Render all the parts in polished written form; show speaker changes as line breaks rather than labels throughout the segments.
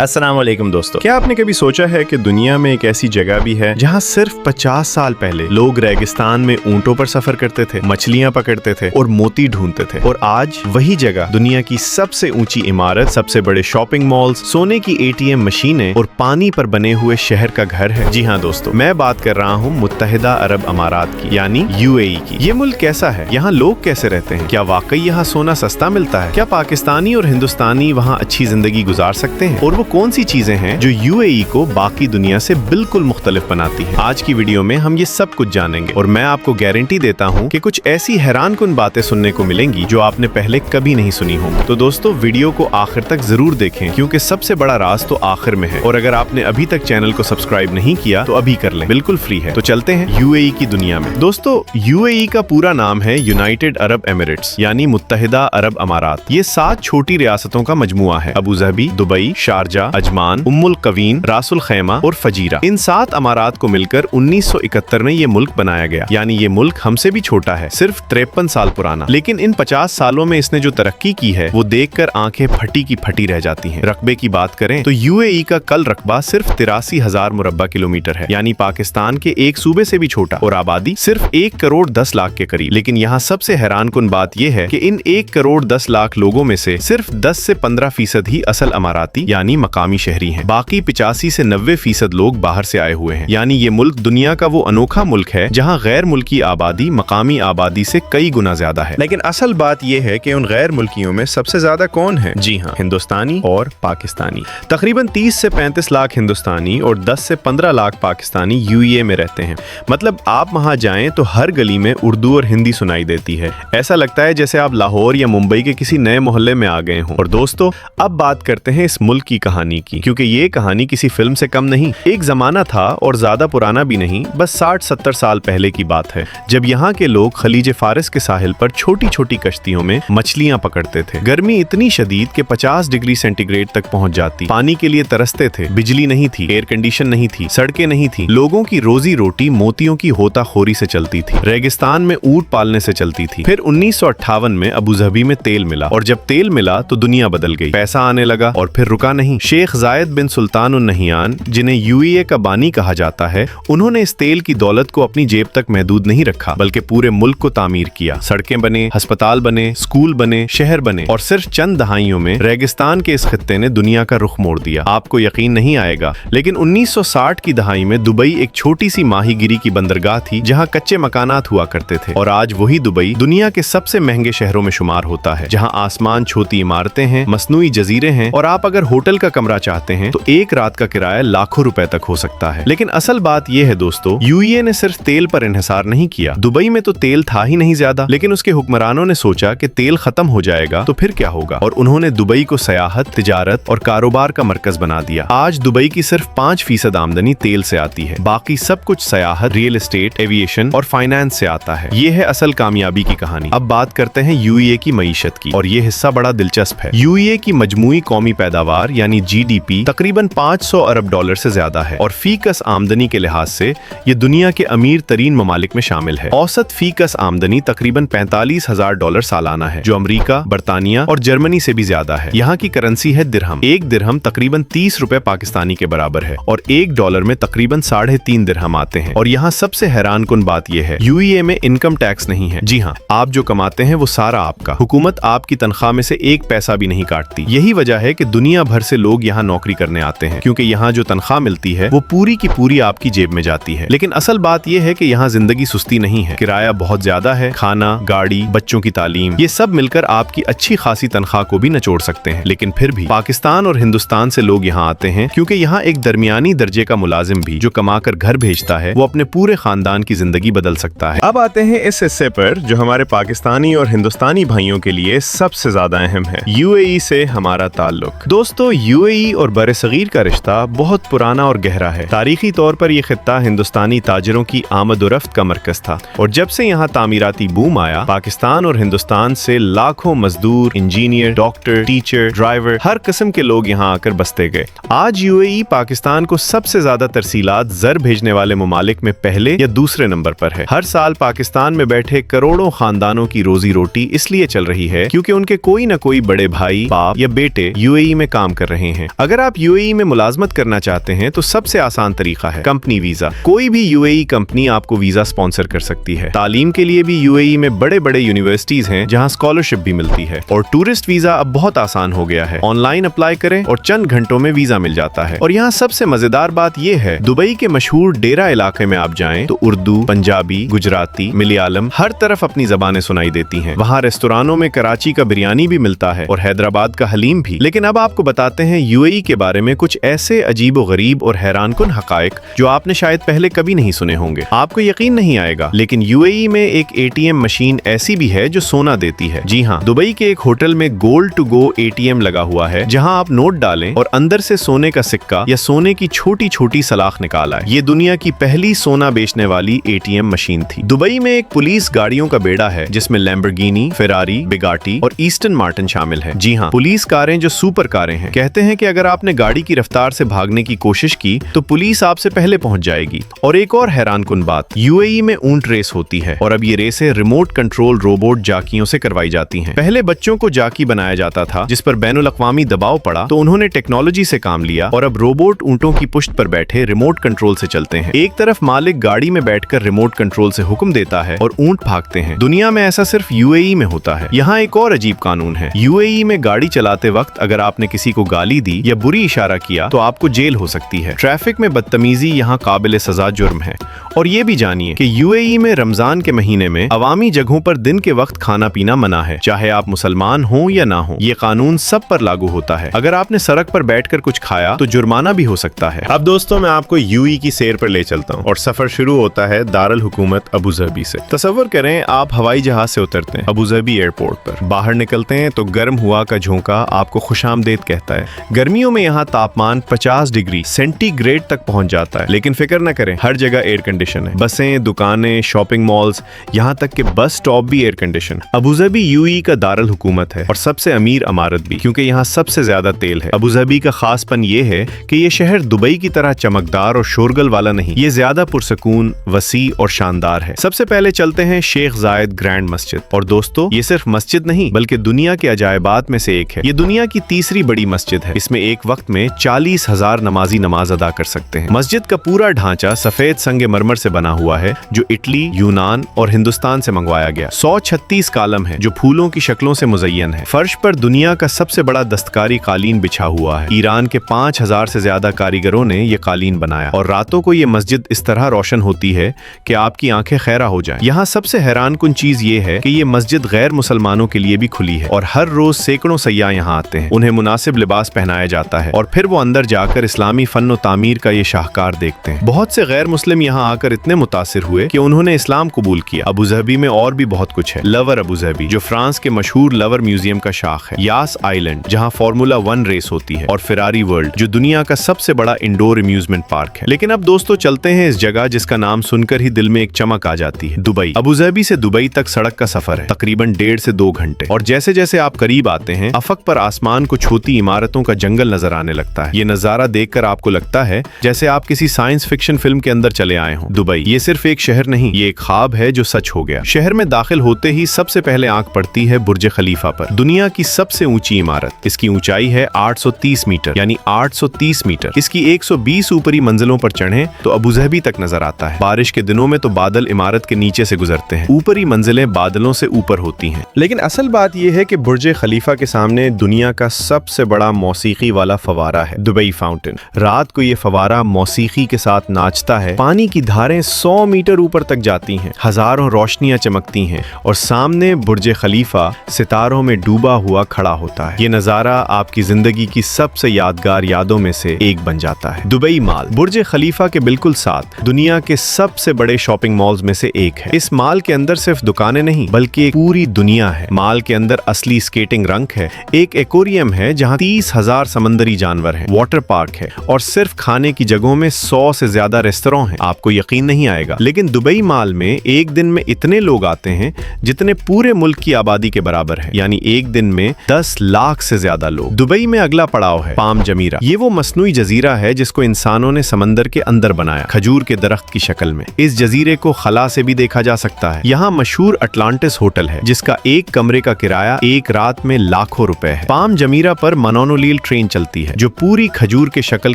अस्सलाम वालेकुम दोस्तों, क्या आपने कभी सोचा है कि दुनिया में एक ऐसी जगह भी है जहां सिर्फ 50 साल पहले लोग रेगिस्तान में ऊंटों पर सफर करते थे, मछलियां पकड़ते थे और मोती ढूंढते थे, और आज वही जगह दुनिया की सबसे ऊंची इमारत, सबसे बड़े शॉपिंग मॉल्स, सोने की ATM मशीनें और पानी पर बने हुए शहर का घर है। जी हाँ दोस्तों, मैं बात कर रहा हूँ मुत्तहिदा अरब अमारात की, यानी UAE की। ये मुल्क कैसा है, यहाँ लोग कैसे रहते हैं, क्या वाकई यहाँ सोना सस्ता मिलता है, क्या पाकिस्तानी और हिंदुस्तानी वहाँ अच्छी जिंदगी गुजार सकते हैं, और वो कौन सी चीजें हैं जो UAE को बाकी दुनिया से बिल्कुल मुख्तलिफ बनाती हैं। आज की वीडियो में हम ये सब कुछ जानेंगे और मैं आपको गारंटी देता हूँ कि कुछ ऐसी हैरानकुन बातें सुनने को मिलेंगी जो आपने पहले कभी नहीं सुनी होंगी। तो दोस्तों, वीडियो को आखिर तक जरूर देखें क्योंकि सबसे बड़ा राज तो आखिर में है। और अगर आपने अभी तक चैनल को सब्सक्राइब नहीं किया तो अभी कर लें, बिल्कुल फ्री है। तो चलते हैं UAE की दुनिया में। दोस्तों, UAE का पूरा नाम है यूनाइटेड अरब एमिरेट्स, यानी मुत्तहिदा अरब अमारात। ये 7 छोटी रियासतों का मजमुआ है। Abu Dhabi, Dubai, Sharjah, Ajman, Umm al Quwain, Ras al खैमा और फजीरा। इन 7 अमारात को मिलकर 1971 में ये मुल्क बनाया गया। यानी ये मुल्क हमसे भी छोटा है, सिर्फ 53 साल पुराना। लेकिन इन 50 सालों में इसने जो तरक्की की है वो देखकर आंखें फटी की फटी रह जाती हैं। रकबे की बात करें तो UAE का कल रकबा सिर्फ 83,000 मुरब्बा किलोमीटर है, यानी पाकिस्तान के एक सूबे से भी छोटा, और आबादी सिर्फ 1 करोड़ 10 लाख के करीब। लेकिन यहाँ सबसे हैरानकुन बात यह है कि इन 1 करोड़ 10 लाख लोगों में से सिर्फ 10 से 15% ही असल अमाराती यानी मकामी शहरी हैं। बाकी 85 से 90% लोग बाहर से आए हुए हैं। यानी ये मुल्क दुनिया का वो अनोखा मुल्क है जहाँ गैर मुल्की आबादी मकामी आबादी से कई गुना ज्यादा है। लेकिन असल बात यह है कि उन गैर मुल्कियों में सबसे ज्यादा कौन है? जी हाँ, हिंदुस्तानी और पाकिस्तानी। तकरीबन 30 से 35 लाख हिंदुस्तानी और 10 से 15 लाख पाकिस्तानी UAE में रहते हैं। मतलब आप वहाँ जाएं तो हर गली में उर्दू और हिंदी सुनाई देती है। ऐसा लगता है जैसे आप लाहौर या मुंबई के किसी नए मोहल्ले में आ गए हों। और दोस्तों, अब बात करते हैं इस मुल्क की कहानी की, क्योंकि ये कहानी किसी फिल्म से कम नहीं। एक जमाना था, और ज्यादा पुराना भी नहीं, बस 60-70 साल पहले की बात है, जब यहाँ के लोग खलीज फारिस के साहिल पर छोटी छोटी कश्तियों में मछलियां पकड़ते थे। गर्मी इतनी शदीद कि 50 डिग्री सेंटीग्रेड तक पहुंच जाती। पानी के लिए तरसते थे, बिजली नहीं थी, एयर कंडीशन नहीं थी, सड़कें नहीं थी। लोगों की रोजी रोटी मोतियों की होताखोरी से चलती थी, रेगिस्तान में ऊंट पालने से चलती थी। फिर 1958 में अबू धाबी में तेल मिला, और जब तेल मिला तो दुनिया बदल गई। पैसा आने लगा और फिर रुका नहीं। शेख जायद बिन सुल्तान उन नहियान, जिन्हें UAE का बानी कहा जाता है, उन्होंने इस तेल की दौलत को अपनी जेब तक महदूद नहीं रखा, बल्कि पूरे मुल्क को तामीर किया। सड़कें बने, अस्पताल बने, स्कूल बने, शहर बने, और सिर्फ चंद दहाइयों में रेगिस्तान के इस खित्ते ने दुनिया का रुख मोड़ दिया। आपको यकीन नहीं आएगा, लेकिन 1960 की दहाई में दुबई एक छोटी सी माहीगिरी की बंदरगाह थी जहाँ कच्चे मकानात हुआ करते थे। और आज वही दुबई दुनिया के सबसे महंगे शहरों में शुमार होता है, जहाँ आसमान छोटी इमारतें हैं, मसनूई जजीरे हैं, और आप अगर होटल का कमरा चाहते हैं तो एक रात का किराया लाखों रुपए तक हो सकता है। लेकिन असल बात यह है दोस्तों, UAE ने सिर्फ तेल पर इन्हिसार नहीं किया। दुबई में तो तेल था ही नहीं ज्यादा, लेकिन उसके हुक्मरानों ने सोचा कि तेल खत्म हो जाएगा तो फिर क्या होगा, और उन्होंने दुबई को सयाहत, तिजारत और कारोबार का मरकज बना दिया। आज दुबई की सिर्फ 5% आमदनी तेल से आती है, बाकी सब कुछ सयाहत, रियल एस्टेट, एविएशन और फाइनेंस से आता है। ये है असल कामयाबी की कहानी। अब बात करते हैं UAE की मईशत की, और ये हिस्सा बड़ा दिलचस्प है। UAE की मजमूई कौमी पैदावार यानी GDP तकरीबन 500 अरब डॉलर से ज्यादा है, और फीकस आमदनी के लिहाज से ये दुनिया के अमीर तरीन ममालिक में शामिल है। औसत फीकस आमदनी तकरीबन 45,000 डॉलर सालाना है, जो अमेरिका, बरतानिया और जर्मनी से भी ज्यादा है। यहाँ की करेंसी है दिरहम। एक दिरहम तकरीबन 30 रुपए पाकिस्तानी के बराबर है, और एक डॉलर में तकरीबन 3.5 दिरहम आते हैं। और यहाँ सबसे हैरानकुन बात यह है, UAE में इनकम टैक्स नहीं है। जी हाँ, आप जो कमाते हैं वो सारा आपका। हुकूमत आपकी तनख्वाह में से एक पैसा भी नहीं काटती। यही वजह है कि दुनिया भर से लोग यहाँ नौकरी करने आते हैं, क्योंकि यहाँ जो तनख्वाह मिलती है वो पूरी की पूरी आपकी जेब में जाती है। लेकिन असल बात यह है कि यहाँ जिंदगी सुस्ती नहीं है। किराया बहुत ज्यादा है, खाना, गाड़ी, बच्चों की तालीम, ये सब मिलकर आपकी अच्छी खासी तनख्वाह को भी निचोड़ सकते हैं। लेकिन फिर भी पाकिस्तान और हिंदुस्तान से लोग यहाँ आते हैं, क्योंकि यहाँ एक दरमियानी दर्जे का मुलाजिम भी जो कमाकर घर भेजता है, वो अपने पूरे खानदान की जिंदगी बदल सकता है। अब आते हैं इस हिस्से पर जो हमारे पाकिस्तानी और हिंदुस्तानी भाइयों के लिए सबसे ज्यादा अहम है, UAE से हमारा ताल्लुक। दोस्तों, UAE और बरसगीर का रिश्ता बहुत पुराना और गहरा है। तारीखी तौर पर यह खित्ता हिंदुस्तानी ताजरों की आमद-ओ-रफ्त का मरकज था, और जब से यहाँ तामीराती बूम आया, पाकिस्तान और हिंदुस्तान से लाखों मजदूर, इंजीनियर, डॉक्टर, टीचर, ड्राइवर, हर किस्म के लोग यहाँ आकर बसते गए। आज UAE पाकिस्तान को सबसे ज्यादा तरसीलात ज़र भेजने वाले मुमालिक में पहले या दूसरे नंबर पर है। हर साल पाकिस्तान में बैठे करोड़ों खानदानों की रोजी रोटी इसलिए चल रही है क्योंकि उनके कोई न कोई बड़े भाई, बाप या बेटे UAE में काम कर रहे रहे हैं। अगर आप यूएई में मुलाजमत करना चाहते हैं तो सबसे आसान तरीका है कंपनी वीजा। कोई भी यूएई कंपनी आपको वीजा स्पॉन्सर कर सकती है। तालीम के लिए भी यूएई में बड़े बड़े यूनिवर्सिटीज हैं जहां स्कॉलरशिप भी मिलती है। और टूरिस्ट वीजा अब बहुत आसान हो गया है। ऑनलाइन अप्लाई करें और चंद घंटों में वीजा मिल जाता है। और यहाँ सबसे मजेदार बात यह है, दुबई के मशहूर डेरा इलाके में आप जाएं तो उर्दू, पंजाबी, गुजराती, मलयालम हर तरफ अपनी जबानें सुनाई देती हैं। वहाँ रेस्टोरानों में कराची का बिरयानी भी मिलता है और हैदराबाद का हलीम भी। लेकिन अब आपको बताते हैं यूएई के बारे में कुछ ऐसे अजीब गरीब और हैरानकुन हकायक जो आपने शायद पहले कभी नहीं सुने होंगे। आपको यकीन नहीं आएगा, लेकिन यूएई में एक एटीएम मशीन ऐसी भी है जो सोना देती है। जी हाँ, दुबई के एक होटल में गोल्ड टू गो एटीएम लगा हुआ है जहां आप नोट डालें और अंदर से सोने का सिक्का या सोने की छोटी छोटी सलाख निकाल आए। ये दुनिया की पहली सोना बेचने वाली एटीएम मशीन थी। दुबई में एक पुलिस गाड़ियों का बेड़ा है जिसमें लैम्बोर्गिनी, फेरारी, बिगाटी और ईस्टर्न मार्टिन शामिल है। जी हाँ, पुलिस कारें जो सुपर कारें हैं। कहते हैं कि अगर आपने गाड़ी की रफ्तार से भागने की कोशिश की तो पुलिस आपसे पहले पहुंच जाएगी। और एक और हैरानकुन बात, यूएई में ऊंट रेस होती है और अब ये रेसें रिमोट कंट्रोल रोबोट जाकियों से करवाई जाती हैं। पहले बच्चों को जाकी बनाया जाता था, जिस पर बैनुल अक़वामी दबाव पड़ा तो उन्होंने टेक्नोलॉजी से काम लिया और अब रोबोट ऊंटों की पुश्त पर बैठे रिमोट कंट्रोल से चलते हैं। एक तरफ मालिक गाड़ी में बैठकर रिमोट कंट्रोल से हुक्म देता है और ऊंट भागते हैं। दुनिया में ऐसा सिर्फ यूएई में होता है। यहाँ एक और अजीब कानून है। यूएई में गाड़ी चलाते वक्त अगर आपने किसी को गाली दी या बुरी इशारा किया तो आपको जेल हो सकती है। ट्रैफिक में बदतमीजी यहाँ काबिल सजा जुर्म है। और ये भी जानिए कि यूएई में रमजान के महीने में अवामी जगहों पर दिन के वक्त खाना पीना मना है, चाहे आप मुसलमान हो या ना हो। ये कानून सब पर लागू होता है। अगर आपने सड़क पर बैठकर कुछ खाया तो जुर्माना भी हो सकता है। अब दोस्तों, मैं आपको यूएई की सैर पर ले चलता हूँ और सफर शुरू होता है दारुल हुकूमत अबू धाबी से। तसव्वुर करें, आप हवाई जहाज से उतरते हैं अबू धाबी एयरपोर्ट पर। बाहर निकलते हैं तो गर्म हुआ का झोंका आपको खुशामदीद कहता है। गर्मियों में यहाँ तापमान 50 डिग्री सेंटीग्रेड तक पहुंच जाता है, लेकिन फिक्र न करें, हर जगह एयर कंडीशन है। बसें, दुकानें, शॉपिंग मॉल्स, यहाँ तक कि बस स्टॉप भी air condition. Abu Dhabi UAE का दारुल हुकूमत है और सबसे अमीर इमारत भी, क्योंकि यहाँ सबसे ज्यादा तेल है। अबू धाबी का खासपन ये है कि ये शहर दुबई की तरह चमकदार और शोरगुल वाला नहीं, ये ज्यादा पुरसकून, वसी और शानदार है। सबसे पहले चलते हैं शेख जायद ग्रैंड मस्जिद। और दोस्तों, ये सिर्फ मस्जिद नहीं बल्कि दुनिया के अजायबात में से एक है। ये दुनिया की तीसरी बड़ी मस्जिद है। इसमें एक वक्त में 40,000 नमाजी नमाज अदा कर सकते हैं। मस्जिद का पूरा ढांचा सफेद संगमरमर से बना हुआ है जो इटली, यूनान और हिंदुस्तान से मंगवाया गया। 136 कालम है जो फूलों की शक्लों से मुज़य्यन है। फर्श पर दुनिया का सबसे बड़ा दस्तकारी कालीन बिछा हुआ है। ईरान के 5000 से ज्यादा कारीगरों ने ये कालीन बनाया और रातों को ये मस्जिद इस तरह रोशन होती है कि आपकी आंखें खैरा हो जाएं। यहाँ सबसे हैरानकुन चीज ये है कि ये मस्जिद गैर मुसलमानों के लिए भी खुली है और हर रोज सैकड़ों सयाह यहाँ आते हैं। उन्हें मुनासिब लिबास पहनाया जाता है और फिर वो अंदर जाकर इस्लामी फन व तामीर का ये शाहकार देखते हैं। बहुत से गैर मुस्लिम यहाँ आकर इतने मुतासिर हुए कि उन्होंने इस्लाम कबूल किया। अबू धाबी में और भी बहुत कुछ है। लवर अबू धाबी, जो फ्रांस के मशहूर लवर म्यूजियम का शाख है। यास आइलैंड, जहाँ फार्मूला 1 रेस होती है। और फेरारी वर्ल्ड, जो दुनिया का सबसे बड़ा इंडोर अम्यूजमेंट पार्क है। लेकिन अब दोस्तों चलते हैं इस जगह जिसका नाम सुनकर ही दिल में एक चमक आ जाती है, दुबई। अबू धाबी से दुबई तक सड़क का सफर है, तकरीबन 1.5 से 2 घंटे। और जैसे जैसे आप करीब आते हैं, अफक पर आसमान को छूती इमारतों का जंगल नजर आने लगता है। ये नजारा देखकर आपको लगता है जैसे आप किसी साइंस फिक्शन फिल्म के अंदर चले आए हों। दुबई ये सिर्फ एक शहर नहीं, ये एक ख्वाब है जो सच हो गया। शहर में दाखिल होते ही सबसे पहले आंख पड़ती है बुर्ज खलीफा पर, दुनिया की सबसे ऊंची इमारत। इसकी ऊंचाई है 830 मीटर, यानी 830 मीटर। इसकी 120 ऊपरी मंजिलों पर चढ़े तो अबू धाबी तक नजर आता है। बारिश के दिनों में तो बादल इमारत के नीचे से गुजरते हैं, ऊपरी मंजिलें बादलों से ऊपर होती हैं। लेकिन असल बात यह है कि बुर्ज खलीफा के सामने दुनिया का सबसे बड़ा मौसीकी वाला फवारा है, दुबई फाउंटेन। रात को ये फवारा मौसीकी के साथ नाचता है। पानी की धारें 100 मीटर ऊपर तक जाती हैं, हजारों रोशनियां चमकती हैं और सामने बुर्ज खलीफा सितारों में डूबा हुआ खड़ा होता है। ये नजारा आपकी जिंदगी की सबसे यादगार यादों में से एक बन जाता है। दुबई मॉल बुर्ज खलीफा के बिल्कुल साथ दुनिया के सबसे बड़े शॉपिंग मॉल्स में से एक है। इस मॉल के अंदर सिर्फ दुकानें नहीं बल्कि एक पूरी दुनिया है। मॉल के अंदर असली स्केटिंग रंक है, एक एक्वेरियम है जहां 30,000 समंदरी जानवर हैं, वाटर पार्क है और सिर्फ खाने की जगहों में 100 से ज्यादा रेस्तरां हैं। आपको यकीन नहीं आएगा, लेकिन दुबई मॉल में एक दिन में इतने लोग आते हैं जितने पूरे मुल्क की आबादी के बराबर है, यानी एक दिन में 10 लाख से ज्यादा लोग। दुबई में अगला पड़ाव है पाम जमीरा। ये वो मसनूई जजीरा है जिसको इंसानों ने समंदर के अंदर बनाया, खजूर के दरख्त की शक्ल में। इस जजीरे को खला से भी देखा जा सकता है। यहाँ मशहूर अटलांटिस होटल है जिसका एक कमरे का किराया एक रात में लाखों रुपए है। पाम जमीरा पर मनोनोली रेल ट्रेन चलती है जो पूरी खजूर के शक्ल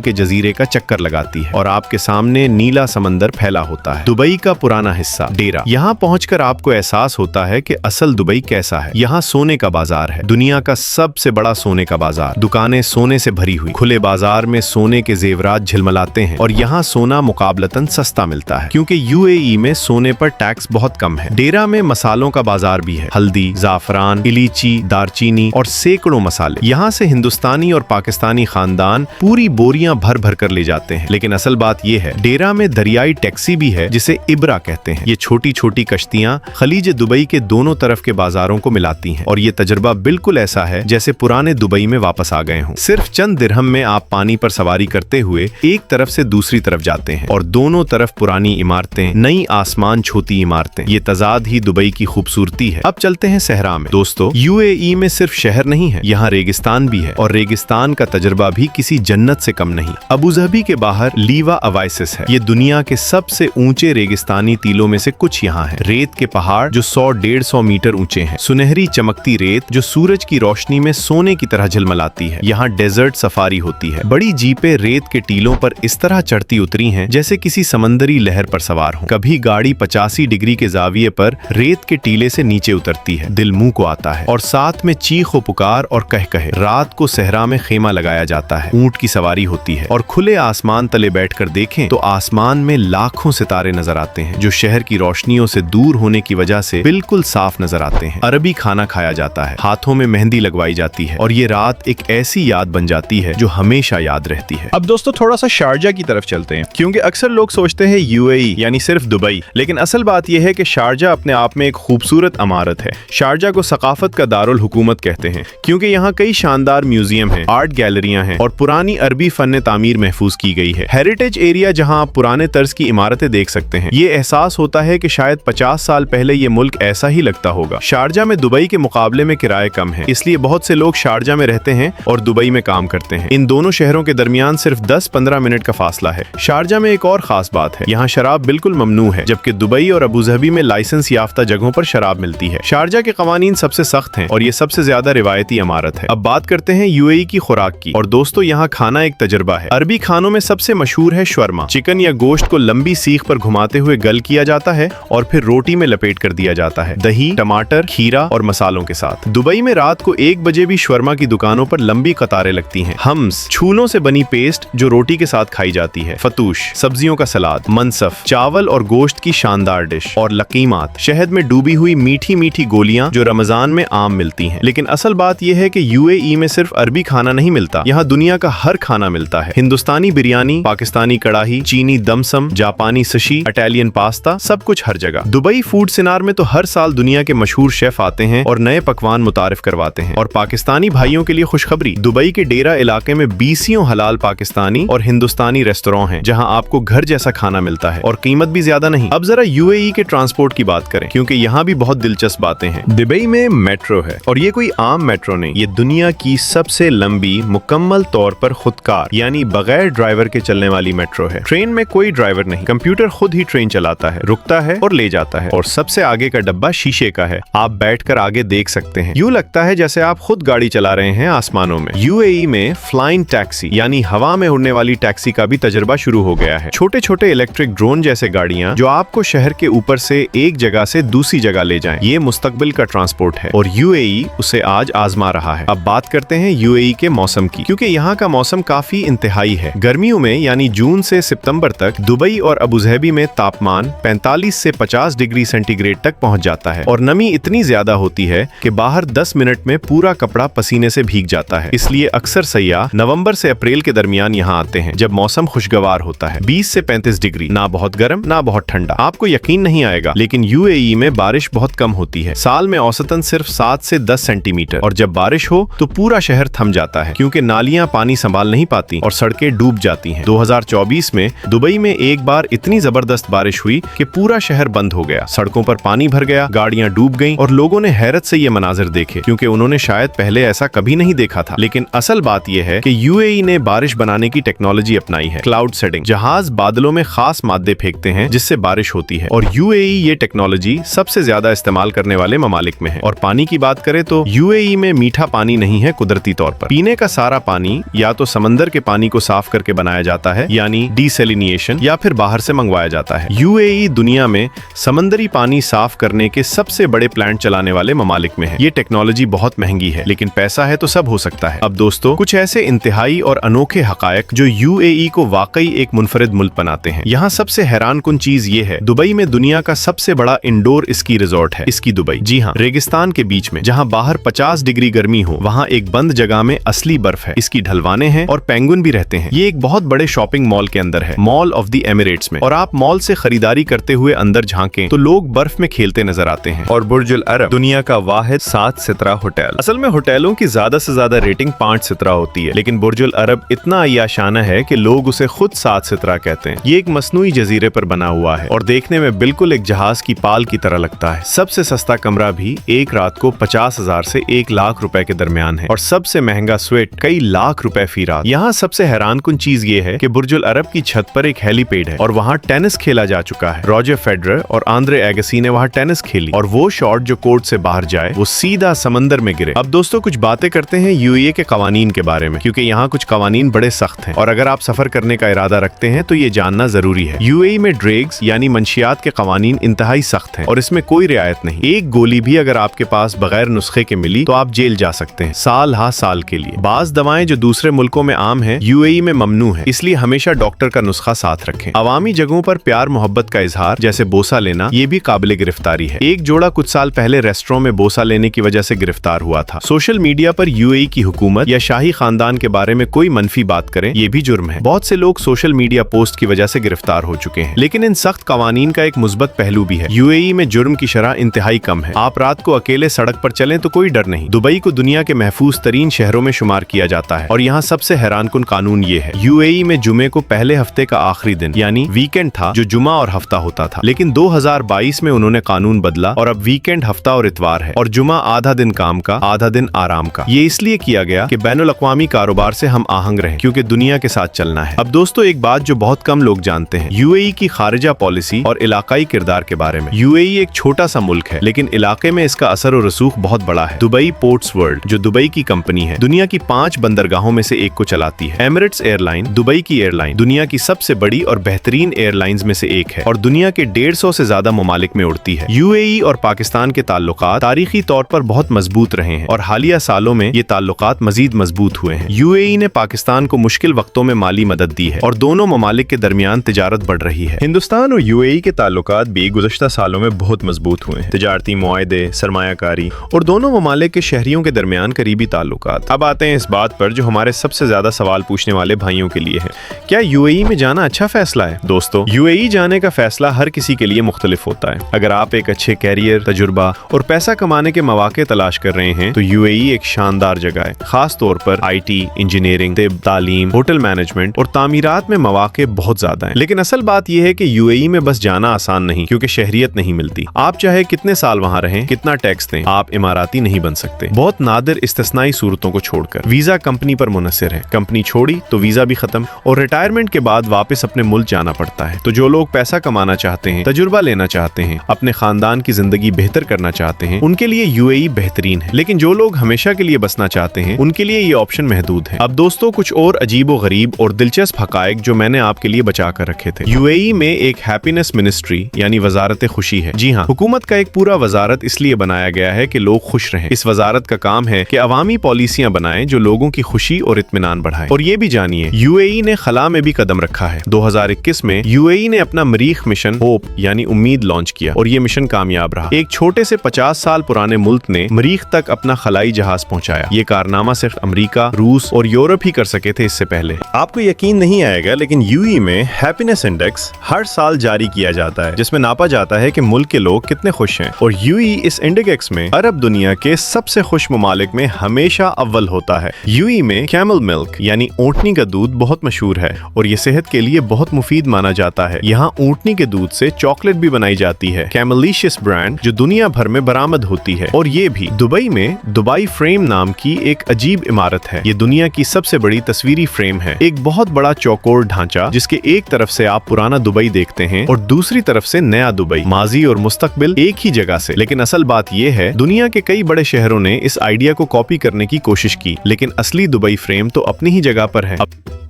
के जजीरे का चक्कर लगाती है और आपके सामने नीला समंदर फैला होता है। दुबई का पुराना हिस्सा डेरा। यहाँ पहुंचकर आपको एहसास होता है कि असल दुबई कैसा है। यहाँ सोने का बाजार है, दुनिया का सबसे बड़ा सोने का बाजार। दुकानें सोने से भरी हुई, खुले बाजार में सोने के जेवरात झिलमिलाते हैं और यहाँ सोना मुकाबलतन सस्ता मिलता है क्योंकि यूएई में सोने पर टैक्स बहुत कम है। डेरा में मसालों का बाजार भी है, हल्दी, जाफरान, इलायची, दारचीनी और सैकड़ों मसाले। यहाँ से हिंदुस्तानी और पाकिस्तानी खानदान पूरी बोरियां भर भर कर ले जाते हैं। लेकिन असल बात यह है, डेरा में दरियाई टैक्सी भी है जिसे इब्रा कहते हैं। ये छोटी छोटी कश्तियां खलीज दुबई के दोनों तरफ के बाजारों को मिलाती हैं और ये तजुर्बा बिल्कुल ऐसा है जैसे पुराने दुबई में वापस आ गए हों। सिर्फ चंद दिरहम में आप पानी पर सवारी करते हुए एक तरफ से दूसरी तरफ जाते हैं और दोनों तरफ पुरानी इमारतें, नई आसमान छोती इमारतें। ये तजाद ही दुबई की खूबसूरती है। अब चलते हैं सहरा में। दोस्तों, यूएई में सिर्फ शहर नहीं है, यहाँ रेगिस्तान भी है और रेगिस्तान का तजुर्बा भी किसी जन्नत से कम नहीं। अबू धाबी के बाहर लीवा अवाइसिस है। ये दुनिया के सबसे ऊंचे रेगिस्तानी टीलों में से कुछ यहाँ है। रेत के पहाड़ जो 100-150 मीटर ऊंचे हैं, सुनहरी चमकती रेत जो सूरज की रोशनी में सोने की तरह झलमलाती है। यहाँ डेजर्ट सफारी होती है। बड़ी जीपें रेत के टीलों पर इस तरह चढ़ती उतरी हैं जैसे किसी समंदरी लहर पर सवार हो। कभी गाड़ी 85 डिग्री के जाविये पर रेत के टीले से नीचे उतरती है, दिल मुंह को आता है और साथ में चीख व पुकार और कह कहे। रात को सहरा में खेमा लगाया जाता है, ऊंट की सवारी होती है और खुले आसमान तले बैठकर देखें तो आसमान में लाखों सितारे नजर आते हैं जो शहर की रोशनियों से दूर होने की वजह से बिल्कुल साफ नजर आते हैं। अरबी खाना खाया जाता है, हाथों में मेहंदी लगवाई जाती है और ये रात एक ऐसी याद बन जाती है जो हमेशा याद रहती है।
अब दोस्तों थोड़ा सा शारजा की तरफ चलते हैं क्योंकि अक्सर लोग सोचते हैं यूएई यानी सिर्फ दुबई, लेकिन असल बात यह है कि शारजा अपने आप में एक खूबसूरत इमारत है। शारजा को सकाफत का दारुल हुकूमत कहते हैं क्योंकि यहाँ कई शानदार म्यूजियम हैं, आर्ट गैलरियां हैं और पुरानी अरबी फन तामीर महफूज की गई है। हेरिटेज एरिया जहाँ आप पुराने तर्ज की इमारतें देख सकते हैं। ये एहसास होता है कि शायद 50 साल पहले ये मुल्क ऐसा ही लगता होगा। शारजा में दुबई के मुकाबले में किराए कम है, इसलिए बहुत से लोग शारजा में रहते हैं और दुबई में काम करते हैं। इन दोनों शहरों के दरमियान सिर्फ 10-15 मिनट का फासला है। शारजा में एक और खास बात है, यहाँ शराब बिल्कुल ममनू है, जबकि दुबई और अबू धाबी में लाइसेंस याफ्ता जगहों पर शराब मिलती है। शारजा के कवानीन सबसे सख्त हैं और ये सबसे ज्यादा रिवायती इमारत है। अब बात करते हैं यूएई की खुराक की। और दोस्तों, यहाँ खाना एक तजुर्बा है। अरबी खानों में सबसे मशहूर है शवर्मा। चिकन या गोश्त को लंबी सीख पर घुमाते हुए गल किया जाता है और फिर रोटी में लपेट कर दिया जाता है, दही, टमाटर, खीरा और मसालों के साथ। दुबई में रात को 1 बजे भी शवर्मा की दुकानों पर लंबी कतारें लगती हैं। हम्स, छूलों से बनी पेस्ट जो रोटी के साथ खाई जाती है। फतूश, सब्जियों का सलाद। मनसफ, चावल और गोश्त की शानदार डिश। और लकीमात, शहद में डूबी हुई मीठी मीठी गोलियां जो रमजान में आम मिलती हैं। लेकिन असल बात यह है कि यूएई में सिर्फ अरबी खाना नहीं मिलता, यहाँ दुनिया का हर खाना मिलता है। हिंदुस्तानी बिरयानी, पाकिस्तानी कड़ाही, चीनी दमसम, जापानी सशी, इटालियन पास्ता, सब कुछ हर जगह। दुबई फूड सिनार में तो हर साल दुनिया के मशहूर शेफ आते हैं और नए पकवान मुतारिफ करवाते हैं। और पाकिस्तानी भाइयों के लिए खुशखबरी, दुबई के डेरा इलाके में 20 हलाल पाकिस्तानी और हिंदुस्तानी रेस्टोरेंट हैं जहां आपको घर जैसा खाना मिलता है और कीमत भी ज्यादा नहीं। अब जरा यूएई के ट्रांसपोर्ट की बात करें क्योंकि यहाँ भी बहुत दिलचस्प बातें हैं। दुबई में मेट्रो है और ये कोई आम मेट्रो नहीं, ये दुनिया की सबसे लंबी मुकम्मल तौर पर खुदकार यानी बगैर ड्राइवर के चलने वाली मेट्रो है। ट्रेन में कोई ड्राइवर नहीं, कंप्यूटर खुद ही ट्रेन चलाता है, रुकता है और ले जाता है। और सबसे आगे का डब्बा शीशे का है, आप बैठकर आगे देख सकते हैं। यूं लगता है जैसे आप खुद गाड़ी चला रहे हैं आसमानों में। यूएई में फ्लाइंग टैक्सी यानी हवा में उड़ने वाली टैक्सी का भी तजुर्बा शुरू हो गया है। छोटे छोटे इलेक्ट्रिक ड्रोन जैसे गाड़ियां जो आपको शहर के ऊपर से एक जगह से दूसरी जगह ले जाएं। ये मुस्तकबिल का ट्रांसपोर्ट है और यूएई उसे आज आजमा रहा है। अब बात करते हैं यूएई के मौसम की क्योंकि यहाँ का मौसम काफी इंतहाई है। गर्मियों में यानी जून से सितंबर तक दुबई और अबू धाबी में तापमान 45 से 50 डिग्री सेंटीग्रेड तक पहुंच जाता है और नमी इतनी ज्यादा होती है कि बाहर 10 मिनट में पूरा कपड़ा पसीने से भीग जाता है। इसलिए अक्सर सयाह नवंबर से अप्रैल के दरमियान यहाँ आते हैं जब मौसम खुशगवार होता है। 20 से 35 डिग्री, ना बहुत गर्म ना बहुत ठंडा। आपको यकीन नहीं आएगा लेकिन यूएई में बारिश बहुत कम होती है, साल में औसतन सिर्फ 7 से 10 सेंटीमीटर। और जब बारिश हो तो पूरा शहर थम जाता है क्योंकि नालियां पानी संभाल नहीं पाती और सड़कें डूब जाती हैं। 2024 में दुबई में एक बार इतनी जबरदस्त बारिश हुई कि पूरा शहर बंद हो गया, सड़कों पर पानी भर गया, गाड़ियां डूब गईं और लोगों ने हैरत से ये मनाजिर देखे क्योंकि उन्होंने शायद पहले ऐसा कभी नहीं देखा था। लेकिन असल बात यह है कि यूएई ने बारिश बनाने की टेक्नोलॉजी अपनाई है, क्लाउड सेडिंग। जहाज बादलों में खास मादे फेंकते हैं जिससे बारिश होती है और यूएई ये टेक्नोलॉजी सबसे ज्यादा इस्तेमाल करने वाले ममालिक में है। और पानी की बात करें तो यूएई में मीठा पानी नहीं है कुदरती तौर पर, पर। पीने का सारा पानी या तो समंदर के पानी को साफ करके बनाया जाता है यानी डिसैलिनेशन, या फिर बाहर से मंगवाया जाता है। यूएई दुनिया में समंदरी पानी साफ करने के सबसे बड़े प्लांट चलाने वाले ममालिक में है। ये टेक्नोलॉजी बहुत महंगी है, लेकिन पैसा है तो सब हो सकता है। अब दोस्तों, कुछ ऐसे इंतहाई और अनोखे हकायक जो यूएई को वाकई एक मुनफरिद मुल्क बनाते हैं। यहाँ सबसे हैरान कुन चीज ये है, दुबई में दुनिया का सबसे बड़ा इंडोर स्की रिजॉर्ट है, स्की दुबई। जी हाँ, रेगिस्तान के बीच में, जहाँ बाहर 50 डिग्री गर्मी हो, वहाँ एक बंद जगह में असली बर्फ है, इसकी ढलवाने हैं और पेंगुइन भी रहते हैं। ये एक बहुत बड़े शॉपिंग मॉल के अंदर है, मॉल ऑफ द एमिरेट्स में। और आप मॉल से खरीदारी करते हुए अंदर झांकें तो लोग बर्फ में खेलते नजर आते हैं। और बुर्जुल अरब दुनिया का वाहिद 7 सितारा होटल। असल में होटलों की ज्यादा से ज्यादा रेटिंग 5 सितारा होती है, लेकिन बुर्जुल अरब इतना अय्याशाना है कि लोग उसे खुद 7 सितारा कहते हैं। ये एक मसनूई जजीरे पर बना हुआ है और देखने में बिल्कुल एक जहाज की पाल की तरह लगता है। सबसे सस्ता कमरा भी एक रात को 50,000 से 1 लाख रुपए के दरमियान है और सबसे महंगा स्वीट कई लाख रुपए फी रात। यहाँ सबसे हैरान कुन चीज ये है कि बुर्जुल अरब की छत पर एक हेलीपैड है और वहाँ टेनिस खेला जा चुका है। रॉजर फेडरर और आंद्रे एगसी ने वहाँ टेनिस खेली और वो शॉट जो कोर्ट से बाहर जाए वो सीधा समंदर में गिरे। अब दोस्तों, कुछ बातें करते हैं यूएई के कवानीन के बारे में, क्योंकि यहाँ कुछ कवानीन बड़े सख्त हैं और अगर आप सफर करने का इरादा रखते हैं तो ये जानना जरूरी है। यूएई में ड्रग्स यानी मंशियात के कवानीन इंतहाई सख्त हैं और इसमें कोई रियायत नहीं। एक गोली भी अगर आपके पास बगैर नुस्खे के मिली तो आप जेल जा सकते हैं, साल हा साल के लिए। बाज दवाएं जो दूसरे मुल्कों में आम है, यूएई में ममनू है, इसलिए हमेशा डॉक्टर का नुस्खा साथ रखें। अवामी जगहों पर प्यार मोहब्बत का इजहार जैसे बोसा लेना, ये भी काबिले गिरफ्तारी है। एक जोड़ा कुछ साल पहले रेस्टोरेंट में बोसा लेने की वजह से गिरफ्तार हुआ था। सोशल मीडिया पर यूएई की हुकूमत या शाही खानदान के बारे में कोई मनफी बात करें, ये भी जुर्म है। बहुत से लोग सोशल मीडिया पोस्ट की वजह से गिरफ्तार हो चुके हैं, लेकिन इन सख्त कवानीन का एक मुस्बत पहलू भी है। यूएई में जुर्म की शरह इंतहाई कम है। आप रात को अकेले सड़क पर चलें तो कोई डर नहीं। दुबई को दुनिया के महफूज तरीन शहरों में शुमार किया जाता है और यहाँ सबसे हैरान कुन कानून ये है, यूएई में जुमे को पहले हफ्ते का आखिरी दिन यानी वीकेंड था, जो जुमा और हफ्ता होता था, लेकिन 2022 में उन्होंने कानून बदला और अब वीकेंड हफ्ता और इतवार है और जुमा आधा दिन काम का आधा दिन आराम का। ये इसलिए किया गया कि बैनुल अक़वामी कारोबार से हम आहंग रहें, क्योंकि दुनिया के साथ चलना है। अब दोस्तों, एक बात जो बहुत कम लोग जानते हैं, यूएई की खारिजा पॉलिसी और इलाकाई किरदार के बारे में। यूएई एक छोटा सा मुल्क है, लेकिन इलाके में इसका असर और रसूख बहुत बड़ा है। दुबई पोर्ट्स वर्ल्ड, जो दुबई की कंपनी है, दुनिया की 5 बंदरगाहों में से एक को चलाती है। एमिरेट्स एयरलाइन, दुबई की एयरलाइन, दुनिया की सबसे बड़ी और बेहतरीन एयरलाइंस में से एक है और दुनिया के 150 से ज्यादा ममालिक में उड़ती है। यूएई और पाकिस्तान के ताल्लुकात तारीखी तौर पर बहुत मजबूत रहे हैं और हालिया सालों में ये ताल्लुकात मजीद मजबूत हुए हैं। यूएई ने पाकिस्तान को मुश्किल वक्तों में माली मदद दी है और दोनों ममालिक के दरमियान तिजारत बढ़ रही है। हिंदुस्तान और यूएई के ताल्लुकात भी गुज़श्ता सालों में बहुत मजबूत हुए हैं। तिजारती मुआहदे, सरमायाकारी और दोनों ममालिक के शहरियों के दरमियान करीबी ताल्लुकात। अब आते हैं इस बात पर जो हमारे सबसे ज्यादा सवाल पूछने वाले भाइयों के लिए है, क्या यूएई में जाना अच्छा फैसला है? दोस्तों, यूएई जाने का फैसला हर किसी के लिए मुख्तलिफ होता है। अगर आप एक अच्छे कैरियर, तजुर्बा और पैसा कमाने के मौके तलाश कर रहे हैं तो यूएई एक शानदार जगह है। खास तौर पर आईटी, इंजीनियरिंग, तिब, तालीम, होटल मैनेजमेंट और तामीरात में मौके बहुत ज्यादा हैं। लेकिन असल बात यह है कि यूएई में बस जाना आसान नहीं, क्योंकि शहरियत नहीं मिलती। आप चाहे कितने साल वहां रहें, कितना टैक्स दें, आप इमाराती नहीं बन सकते, बहुत नादिर इस्तिस्नाई सूरतों को छोड़कर। वीजा कंपनी पर मुनहसिर है, कंपनी छोड़ी तो वीजा भी खत्म और रिटायरमेंट के बाद वापस अपने मुल्क जाना पड़ता है। तो जो लोग पैसा कमाना चाहते हैं, तजुर्बा लेना चाहते हैं, अपने खानदान की जिंदगी बेहतर करना चाहते हैं, उनके लिए यूएई बेहतरीन है। लेकिन जो लोग हमेशा के लिए बसना चाहते हैं, उनके लिए ये ऑप्शन महदूद है। अब दोस्तों, कुछ और अजीबो गरीब और दिलचस्प हकायक जो मैंने आपके लिए बचा कर रखे थे। यूएई में एक हैप्पीनेस मिनिस्ट्री यानी वजारत खुशी है। जी हाँ, हुकूमत का एक पूरा वजारत इसलिए बनाया गया है कि लोग खुश रहें। इस वजारत का काम है कि अवामी पॉलिसियां बनाएं जो लोगों की खुशी और इत्मीनान बढ़ाएं। और ये भी जानिए, यूएई ने खला में भी कदम रखा है। 2021 में यूएई ने अपना मरीख मिशन होप यानी उम्मीद लॉन्च किया और ये मिशन कामयाब रहा। एक छोटे से 50 साल पुराने मुल्क ने मरीख तक अपना खलाई जहाज पहुंचाया। ये कारनामा सिर्फ अमेरिका, रूस और यूरोप ही कर सके थे इससे पहले। आपको यकीन नहीं आएगा, लेकिन यूएई में हैप्पीनेस इंडेक्स हर साल जारी किया जाता है, जिसमें नापा जाता है कि मुल्क के लोग कितने खुश हैं। और यूएई इस इंडेक्स में अरब दुनिया के सबसे खुश ममालिक में हमेशा अव्वल होता है। यूएई में कैमल मिल्क यानी ऊंटनी का दूध बहुत मशहूर है और ये सेहत के लिए बहुत मुफीद माना जाता है। यहाँ ऊंटनी के दूध से चॉकलेट भी बनाई जाती है, कैमलिशियस ब्रांड, जो दुनिया भर में बरामद होती है। और ये भी दुबई में दुबई फ्रेम नाम की एक अजीब इमारत है। ये दुनिया की सबसे बड़ी तस्वीरी फ्रेम है, एक बहुत बड़ा चौकोर ढांचा जिसके एक तरफ से आप पुराना दुबई देखते हैं और दूसरी तरफ से नया दुबई, माजी और मुस्तकबिल एक ही जगह से। लेकिन असल बात यह है, दुनिया के कई बड़े शहरों ने इस आइडिया को कॉपी करने की कोशिश
कोशिश की, लेकिन असली दुबई फ्रेम तो अपनी ही जगह पर है।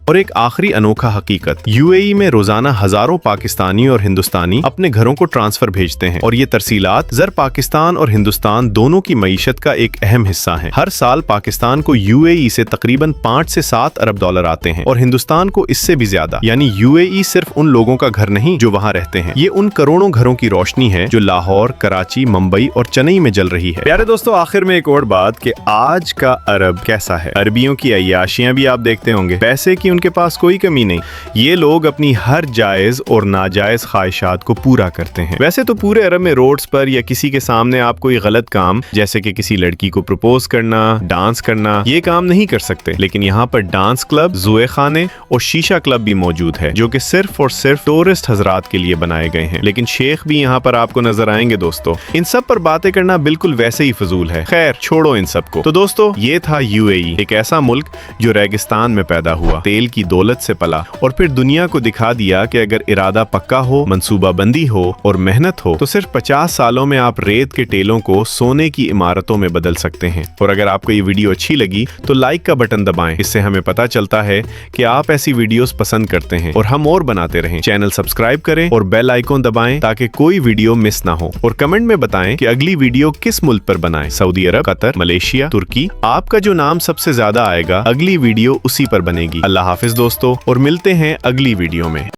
और एक आखिरी अनोखा हकीकत, यूएई में रोजाना हजारों पाकिस्तानी और हिंदुस्तानी अपने घरों को ट्रांसफर भेजते हैं और ये तरसीलात ज़र पाकिस्तान और हिंदुस्तान दोनों की मईशत का एक अहम हिस्सा है। हर साल पाकिस्तान को यूएई से तकरीबन 5 से 7 अरब डॉलर आते हैं और हिंदुस्तान को इससे भी ज्यादा। यानी यूएई सिर्फ उन लोगों का घर नहीं जो वहाँ रहते हैं, ये उन करोड़ों घरों की रोशनी है जो लाहौर, कराची, मुंबई और चेन्नई में जल रही है।
प्यारे दोस्तों, आखिर में एक और बात कि आज का अरब कैसा है। अरबियों की अय्याशियां भी आप देखते होंगे, पैसे की उनके पास कोई कमी नहीं। ये लोग अपनी हर जायज और नाजायज ख्वाहिशात को पूरा करते हैं। वैसे तो पूरे अरब में रोड्स पर या किसी के सामने आप कोई गलत काम, जैसे कि किसी लड़की को प्रपोज करना, डांस करना, ये काम नहीं कर सकते, लेकिन यहाँ पर डांस क्लब, जुए खाने और शीशा क्लब भी मौजूद है, जो कि सिर्फ और सिर्फ टूरिस्ट हजरात के लिए बनाए गए हैं। लेकिन शेख भी यहाँ पर आपको नजर आएंगे। दोस्तों, इन सब पर बातें करना बिल्कुल वैसे ही फजूल है। खैर, छोड़ो इन सब को। तो दोस्तों, ये था यूएई, एक ऐसा मुल्क जो रेगिस्तान में पैदा हुआ, तेल की दौलत से पला और फिर दुनिया को दिखा दिया कि अगर इरादा पक्का हो, मंसूबाबंदी हो और मेहनत हो तो सिर्फ 50 सालों में आप रेत के टेलों को सोने की इमारतों में बदल सकते हैं। और अगर आपको ये वीडियो अच्छी लगी तो लाइक का बटन दबाएं। इससे हमें पता चलता है कि आप ऐसी वीडियोस पसंद करते हैं और हम और बनाते रहें। चैनल सब्सक्राइब करें और बेल आइकॉन दबाएं ताकि कोई वीडियो मिस ना हो। और कमेंट में बताएं कि अगली वीडियो किस मुल्क पर बनाएं। सऊदी अरब, कतर, मलेशिया, तुर्की, आपका जो नाम सबसे ज्यादा आएगा अगली वीडियो उसी पर बनेगी। अल्लाह हाफिज दोस्तों, और मिलते हैं अगली वीडियो में।